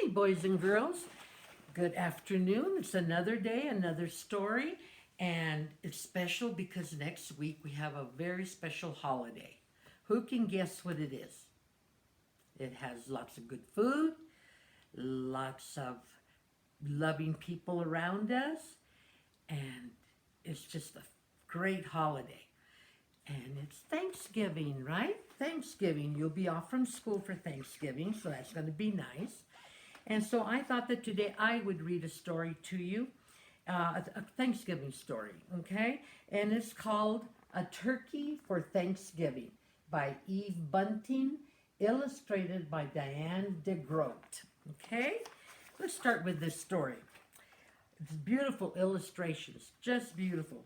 boys and girls. Good afternoon. It's another day, another story, and it's special because next week we have a very special holiday. Who can guess what it is? It has lots of good food, lots of loving people around us, and it's just a great holiday. And it's Thanksgiving, right? Thanksgiving. You'll be off from school for Thanksgiving, so that's going to be nice. And so I thought that today I would read a story to you, a Thanksgiving story, okay? And it's called A Turkey for Thanksgiving by Eve Bunting, illustrated by Diane DeGroat, okay? Let's start with this story. It's beautiful illustrations, just beautiful.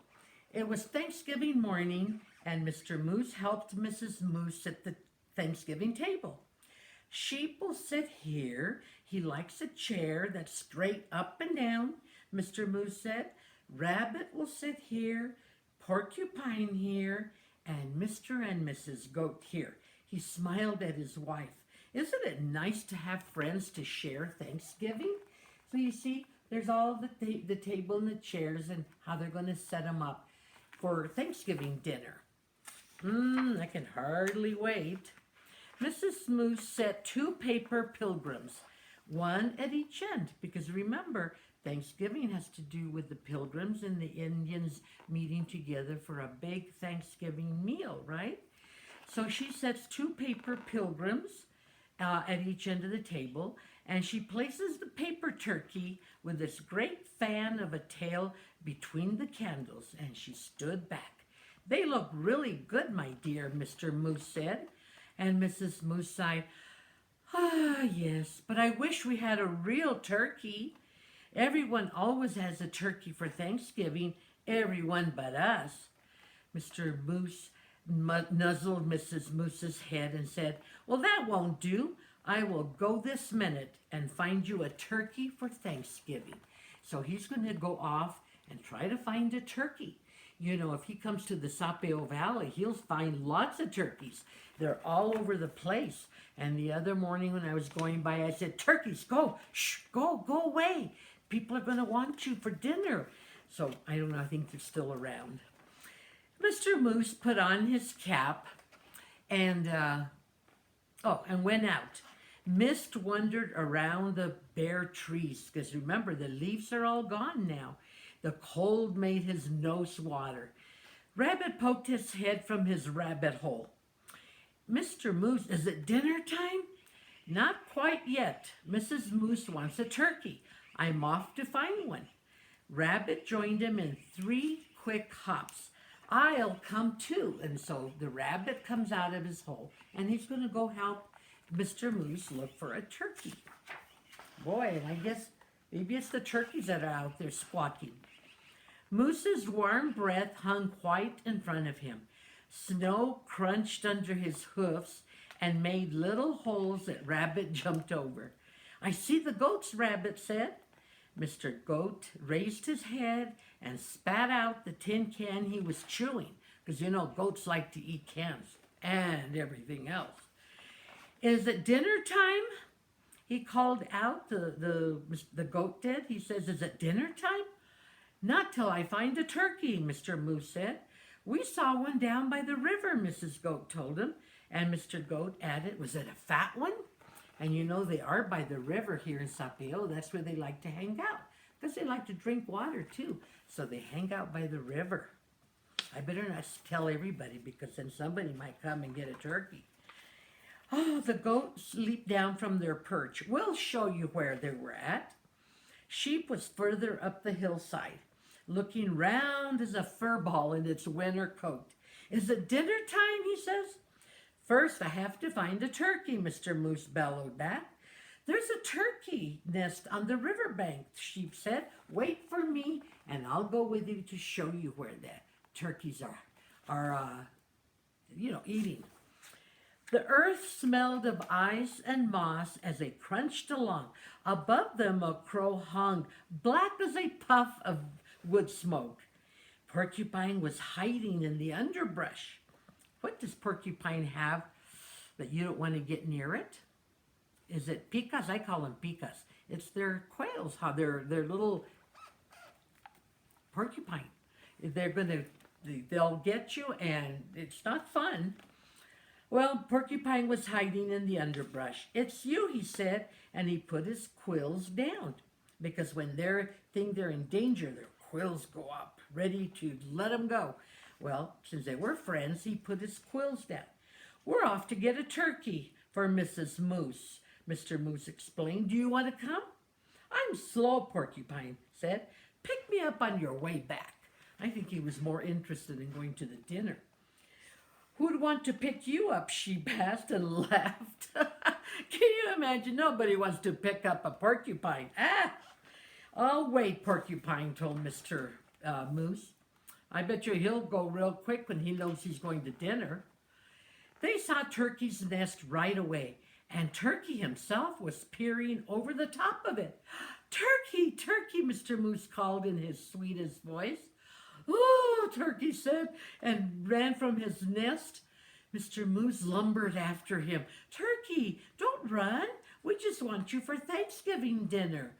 It was Thanksgiving morning, and Mr. Moose helped Mrs. Moose at the Thanksgiving table. Sheep will sit here. He likes a chair that's straight up and down, Mr. Moose said. Rabbit will sit here, Porcupine here, and Mr. and Mrs. Goat here. He smiled at his wife. Isn't it nice to have friends to share Thanksgiving? So you see, there's all the table and the chairs and how they're going to set them up for Thanksgiving dinner. I can hardly wait. Mrs. Moose set 2 paper pilgrims, one at each end, because remember, Thanksgiving has to do with the pilgrims and the Indians meeting together for a big Thanksgiving meal, right? So she sets 2 paper pilgrims at each end of the table, and she places the paper turkey with this great fan of a tail between the candles, and she stood back. They look really good, my dear, Mr. Moose said. And Mrs. Moose sighed, yes, but I wish we had a real turkey. Everyone always has a turkey for Thanksgiving, everyone but us. Mr. Moose nuzzled Mrs. Moose's head and said, well, that won't do. I will go this minute and find you a turkey for Thanksgiving. So he's going to go off and try to find a turkey. You know, if he comes to the Sapeo Valley, he'll find lots of turkeys. They're all over the place. And the other morning when I was going by, I said, turkeys, go, shh, go away. People are going to want you for dinner. So I don't know, I think they're still around. Mr. Moose put on his cap and went out. Mist wandered around the bare trees, because remember, the leaves are all gone now. The cold made his nose water. Rabbit poked his head from his rabbit hole. Mr. Moose, is it dinner time? Not quite yet. Mrs. Moose wants a turkey. I'm off to find one. Rabbit joined him in 3 quick hops. I'll come too. And so the rabbit comes out of his hole, and he's going to go help Mr. Moose look for a turkey. Boy, and I guess maybe it's the turkeys that are out there squawking. Moose's warm breath hung white in front of him. Snow crunched under his hoofs and made little holes that Rabbit jumped over. I see the goats, Rabbit said. Mr. Goat raised his head and spat out the tin can he was chewing, because you know goats like to eat cans and everything else. Is it dinner time? He called out, the goat did. He says, is it dinner time? Not till I find a turkey, Mr. Moose said. We saw one down by the river, Mrs. Goat told him. And Mr. Goat added, was it a fat one? And you know they are by the river here in Sapeo. That's where they like to hang out, because they like to drink water too. So they hang out by the river. I better not tell everybody, because then somebody might come and get a turkey. Oh, the goats leaped down from their perch. We'll show you where they were at. Sheep was further up the hillside, looking round as a fur ball in its winter coat. Is it dinner time, he says. First, I have to find a turkey, Mr. Moose bellowed back. There's a turkey nest on the riverbank, the sheep said. Wait for me, and I'll go with you to show you where the turkeys are eating. The earth smelled of ice and moss as they crunched along. Above them a crow hung, black as a puff of wood smoke. Porcupine was hiding in the underbrush. What does Porcupine have that you don't want to get near it? is it picas? I call them picas. It's their quails, how they're little porcupine. They're gonna, they'll get you, and it's not fun. Well, Porcupine was hiding in the underbrush. It's you, he said, and he put his quills down. Because when they think they're in danger, their quills go up, ready to let them go. Well, since they were friends, he put his quills down. We're off to get a turkey for Mrs. Moose, Mr. Moose explained. Do you want to come? I'm slow, Porcupine said. Pick me up on your way back. I think he was more interested in going to the dinner. Who'd want to pick you up? She asked and laughed. Can you imagine? Nobody wants to pick up a porcupine. Ah! I'll wait, Porcupine told Mr. Moose. I bet you he'll go real quick when he knows he's going to dinner. They saw Turkey's nest right away, and Turkey himself was peering over the top of it. Turkey, Turkey, Mr. Moose called in his sweetest voice. Oh, Turkey said, and ran from his nest. Mr. Moose lumbered after him. Turkey, don't run. We just want you for Thanksgiving dinner.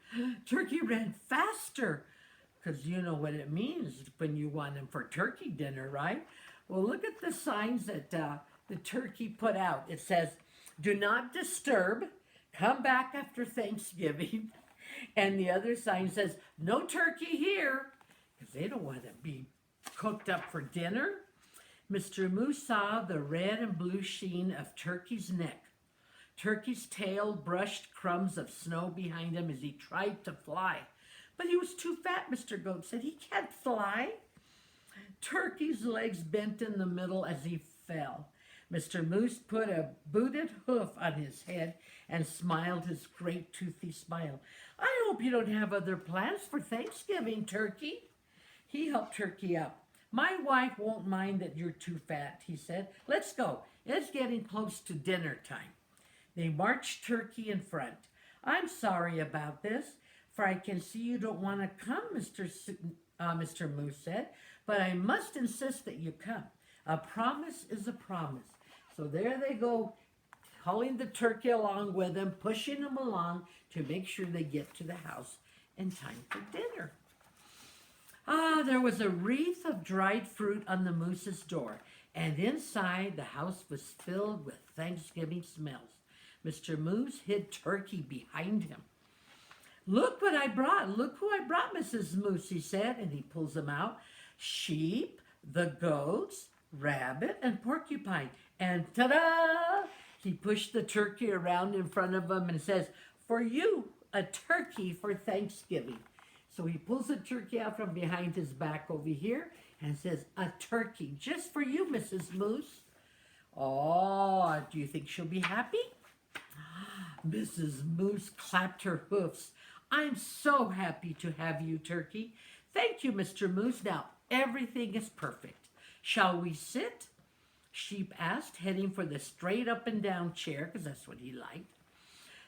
Turkey ran faster, because you know what it means when you want him for turkey dinner, right? Well, look at the signs that the turkey put out. It says, do not disturb, come back after Thanksgiving. And the other sign says, no turkey here, because they don't want to be cooked up for dinner. Mr. Moose saw the red and blue sheen of Turkey's neck. Turkey's tail brushed crumbs of snow behind him as he tried to fly. But he was too fat, Mr. Goat said. He can't fly. Turkey's legs bent in the middle as he fell. Mr. Moose put a booted hoof on his head and smiled his great toothy smile. I hope you don't have other plans for Thanksgiving, Turkey. He helped Turkey up. My wife won't mind that you're too fat, he said. Let's go. It's getting close to dinner time. They marched Turkey in front. I'm sorry about this, for I can see you don't want to come, Mr. Moose said, but I must insist that you come. A promise is a promise. So there they go, hauling the turkey along with them, pushing them along to make sure they get to the house in time for dinner. There was a wreath of dried fruit on the moose's door, and inside the house was filled with Thanksgiving smells. Mr. Moose hid Turkey behind him. Look what I brought. Look who I brought, Mrs. Moose, he said, and he pulls them out. Sheep, the goats, rabbit, and porcupine. And ta-da! He pushed the turkey around in front of him and says, for you, a turkey for Thanksgiving. So he pulls the turkey out from behind his back over here and says, a turkey just for you, Mrs. Moose. Oh, do you think she'll be happy? Mrs. Moose clapped her hoofs. I'm so happy to have you, Turkey. Thank you, Mr. Moose. Now everything is perfect. Shall we sit? Sheep asked, heading for the straight up and down chair, because that's what he liked.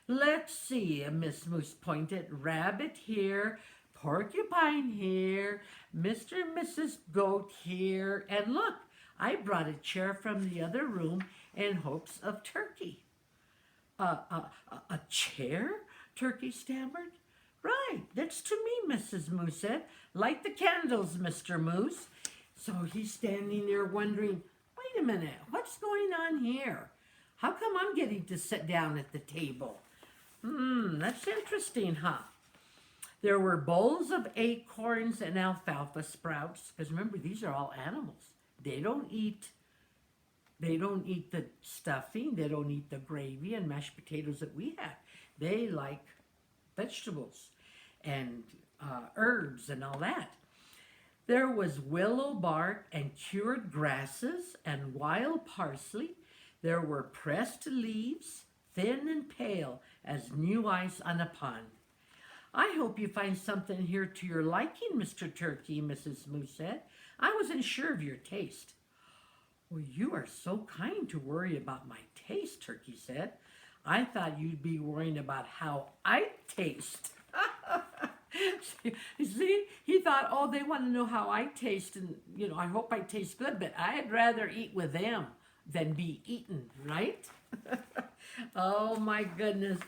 Let's see, Miss Moose pointed. Rabbit here, porcupine here, Mr. and Mrs. Goat here, and look, I brought a chair from the other room in hopes of Turkey. A chair? Turkey stammered. Right, that's to me, Mrs. Moose said. Light the candles, Mr. Moose. So he's standing there wondering, wait a minute, what's going on here? How come I'm getting to sit down at the table? That's interesting, huh? There were bowls of acorns and alfalfa sprouts, because remember, these are all animals. They don't eat the stuffing, they don't eat the gravy and mashed potatoes that we have. They like vegetables and herbs and all that. There was willow bark and cured grasses and wild parsley. There were pressed leaves, thin and pale as new ice on a pond. I hope you find something here to your liking, Mr. Turkey, Mrs. Moose said. I wasn't sure of your taste. Well, you are so kind to worry about my taste, Turkey said. I thought you'd be worrying about how I taste. See, he thought, oh, they want to know how I taste, and, I hope I taste good, but I'd rather eat with them than be eaten, right? Oh my goodness.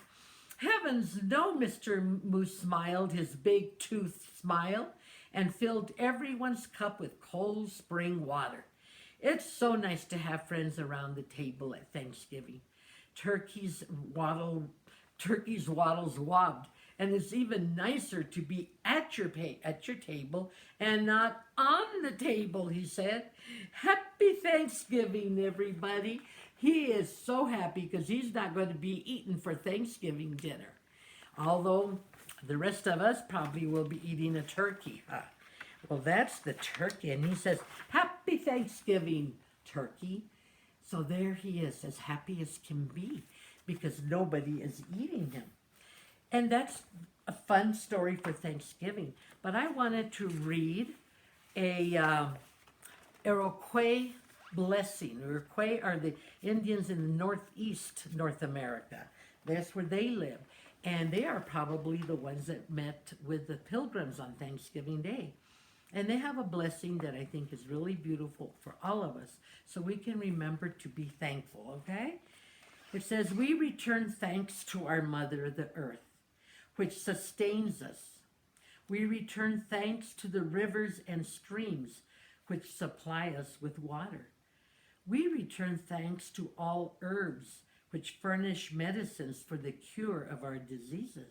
Heavens no, Mr. Moose smiled his big tooth smile and filled everyone's cup with cold spring water. It's so nice to have friends around the table at Thanksgiving. Turkeys waddle, turkeys waddles wobbed, and it's even nicer to be at your table and not on the table, he said. Happy Thanksgiving, everybody. He is so happy because he's not going to be eating for Thanksgiving dinner. Although the rest of us probably will be eating a turkey. Huh? Well, that's the turkey. And he says, Happy Thanksgiving, turkey. So there he is, as happy as can be, because nobody is eating him. And that's a fun story for Thanksgiving. But I wanted to read a Iroquois blessing. Iroquois are the Indians in the northeast North America. That's where they live. And they are probably the ones that met with the pilgrims on Thanksgiving Day. And they have a blessing that I think is really beautiful for all of us, so we can remember to be thankful, okay? It says, We return thanks to our Mother, the Earth, which sustains us. We return thanks to the rivers and streams, which supply us with water. We return thanks to all herbs, which furnish medicines for the cure of our diseases.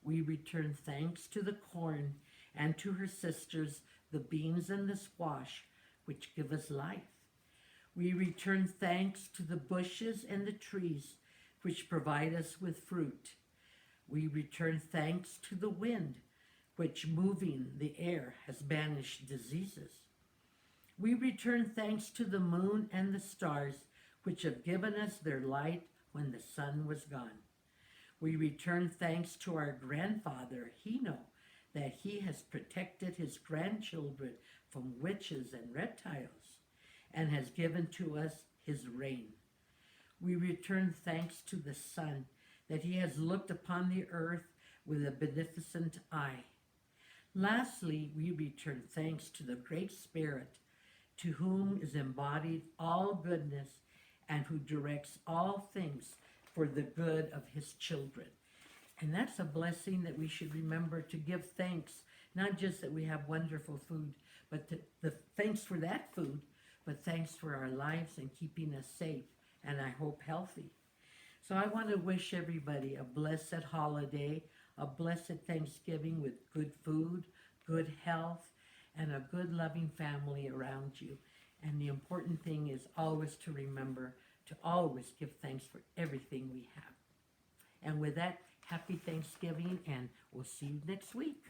We return thanks to the corn and to her sisters, the beans and the squash, which give us life. We return thanks to the bushes and the trees, which provide us with fruit. We return thanks to the wind, which moving the air has banished diseases. We return thanks to the moon and the stars, which have given us their light when the sun was gone. We return thanks to our grandfather, Hino, that he has protected his grandchildren from witches and reptiles, and has given to us his rain. We return thanks to the sun, that he has looked upon the earth with a beneficent eye. Lastly, we return thanks to the Great Spirit, to whom is embodied all goodness, and who directs all things for the good of his children. And that's a blessing that we should remember to give thanks, not just that we have wonderful food, but the thanks for that food, but thanks for our lives and keeping us safe, and I hope healthy. So I want to wish everybody a blessed holiday, a blessed Thanksgiving with good food, good health, and a good loving family around you. And the important thing is always to remember to always give thanks for everything we have. And with that, happy Thanksgiving, and we'll see you next week.